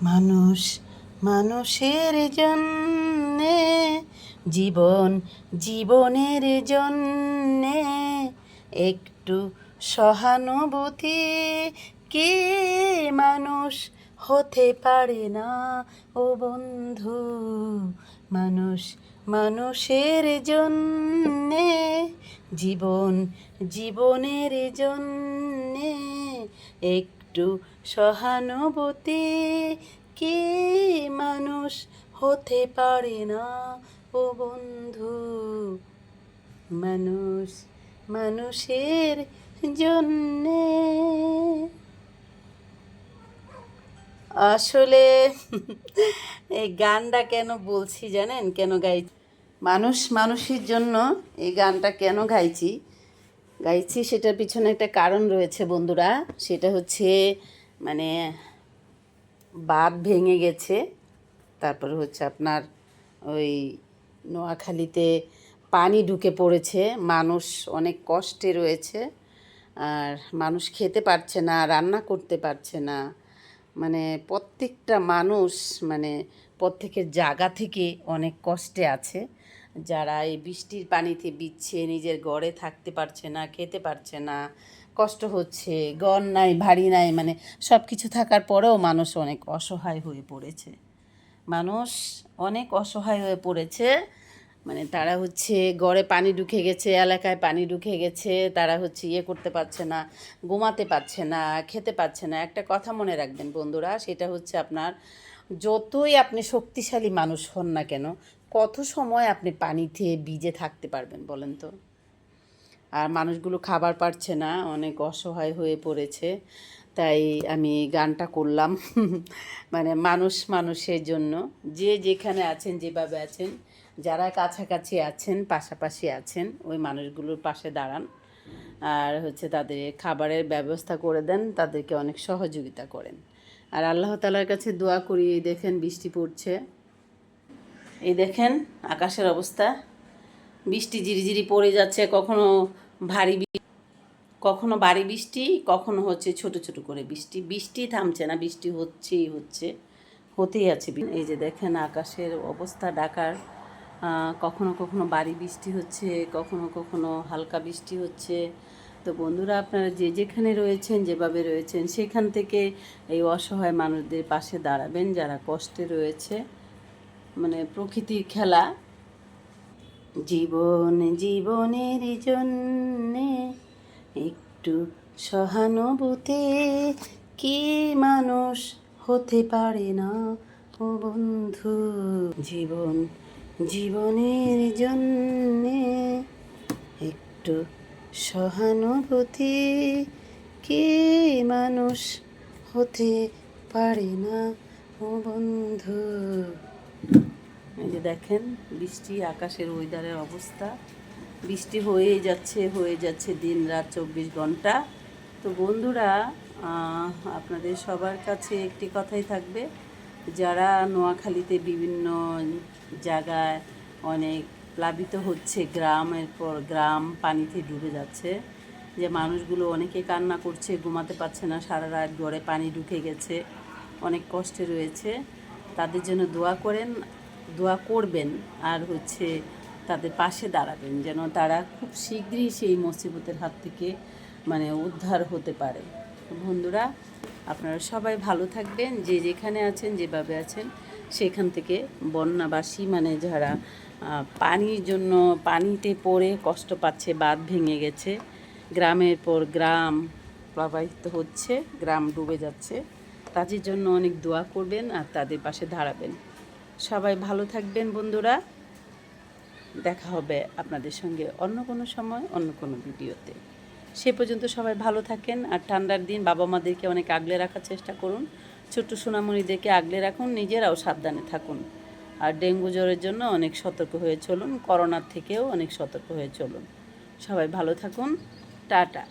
মানুষ মানুষের জন্যে, জীবন জীবনের জন্যে একটু সহানুভূতি কি মানুষ হতে পারে না ও বন্ধু। মানুষ মানুষের জন্যে, জীবন জীবনের জন্যে একটু সহানুভূতি কি মানুষ হতে পারে না ও বন্ধু। মানুষ মানুষের জন্যে। আসলে এই গানটা কেন বলছি জানেন, কেন গাইছি? মানুষ মানুষের জন্য এই গানটা কেন গাইছি সেটার পিছনে একটা কারণ রয়েছে বন্ধুরা। সেটা হচ্ছে মানে বাঁধ ভেঙে গেছে, তারপরে হচ্ছে আপনার ওই নোয়াখালীতে পানি ঢুকে পড়েছে, মানুষ অনেক কষ্টে রয়েছে, আর মানুষ খেতে পারছে না, রান্না করতে পারছে না। মানে প্রত্যেকটা মানুষ মানে প্রত্যেকের জায়গা থেকে অনেক কষ্টে আছে। যারা এই বৃষ্টির পানিতে ভিজছে, নিজের ঘরে থাকতে পারছে না, খেতে পারছে না, কষ্ট হচ্ছে, ঘর নাই, বাড়ি নাই, মানে সব কিছু থাকার পরেও মানুষ অনেক অসহায় হয়ে পড়েছে। মানুষ অনেক অসহায় হয়ে পড়েছে। মানে তারা হচ্ছে ঘরে পানি ঢুকে গেছে, এলাকায় পানি ঢুকে গেছে, তারা হচ্ছে ইয়ে করতে পারছে না, ঘুমাতে পারছে না, খেতে পারছে না। একটা কথা মনে রাখবেন বন্ধুরা, সেটা হচ্ছে আপনার যতই আপনি শক্তিশালী মানুষ হন না কেন, কত সময় আপনি পানিতে ভিজে থাকতে পারবেন বলেন তো? আর মানুষগুলো খাবার পাচ্ছে না, অনেক অসহায় হয়ে পড়েছে। তাই আমি গানটা করলাম মানে মানুষ মানুষের জন্য। যে যেখানে আছেন, যেভাবে আছেন, যারা কাছাকাছি আছেন, পাশাপাশি আছেন, ওই মানুষগুলোর পাশে দাঁড়ান, আর হচ্ছে তাদের খাবারের ব্যবস্থা করে দেন, তাদেরকে অনেক সহযোগিতা করেন। আর আল্লাহ তাআলার কাছে দোয়া করি। এই দেখেন বৃষ্টি পড়ছে, এই দেখেন আকাশের অবস্থা, বৃষ্টি ঝিরিঝিরি পড়ে যাচ্ছে, কখনো ভারী কখনো ভারী বৃষ্টি, কখনো হচ্ছে ছোট ছোট করে বৃষ্টি। বৃষ্টি থামছে না, বৃষ্টি হতেই আছে। এই যে দেখেন আকাশের অবস্থা ঢাকার, কখনো কখনো ভারী বৃষ্টি হচ্ছে, কখনো কখনো হালকা বৃষ্টি হচ্ছে। তো বন্ধুরা, আপনারা যে যেখানে রয়েছেন, যেভাবে রয়েছেন, সেখান থেকে এই অসহায় মানুষদের পাশে দাঁড়াবেন যারা কষ্টে রয়েছে। মানে প্রকৃতির খেলা, জীবন জীবনের জন্যে একটু সহানুভূতি কি মানুষ হতে পারে না ও বন্ধু। জীবন জীবনের জন্যে একটু সহানুভূতি কি মানুষ হতে পারে না ও বন্ধু। এই যে দেখেন বৃষ্টি, আকাশের ওয়েদারের অবস্থা, বৃষ্টি হয়ে যাচ্ছে দিন রাত 24 ঘন্টা। তো বন্ধুরা, আপনাদের সবার কাছে একটি কথাই থাকবে, যারা নোয়াখালীতে বিভিন্ন জায়গায় অনেক প্লাবিত হচ্ছে, গ্রামের পর গ্রাম পানিতে ডুবে যাচ্ছে, যে মানুষগুলো অনেকে কান্না করছে, ঘুমাতে পারছে না, সারা রাত ঘরে পানি ঢুকে গেছে, অনেক কষ্টে রয়েছে, তাদের জন্য দোয়া করবেন, আর হচ্ছে তাদের পাশে দাঁড়াবেন, যেন তারা খুব শীঘ্রই সেই মুসিবতের হাত থেকে মানে উদ্ধার হতে পারে। বন্ধুরা, আপনারা সবাই ভালো থাকবেন, যে যেখানে আছেন, যেভাবে আছেন, সেখান থেকে বন্যাবাসী মানে যারা পানির জন্য পানিতে পড়ে কষ্ট পাচ্ছে, বাঁধ ভেঙে গেছে, গ্রামের পর গ্রাম প্রবাহিত হচ্ছে, গ্রাম ডুবে যাচ্ছে, তাদের জন্য অনেক দোয়া করবেন আর তাদের পাশে দাঁড়াবেন। সবাই ভালো থাকবেন বন্ধুরা, দেখা হবে আপনাদের সঙ্গে অন্য কোনো সময়, অন্য কোনো ভিডিওতে। সে পর্যন্ত সবাই ভালো থাকেন। আর ঠান্ডার দিন বাবা মাদেরকে অনেক আগলে রাখার চেষ্টা করুন, ছোট্ট সোনামণিদেরকে আগলে রাখুন, নিজেরাও সাবধানে থাকুন। আর ডেঙ্গু জ্বরের জন্য অনেক সতর্ক হয়ে চলুন, করোনার থেকেও অনেক সতর্ক হয়ে চলুন। সবাই ভালো থাকুন, টাটা।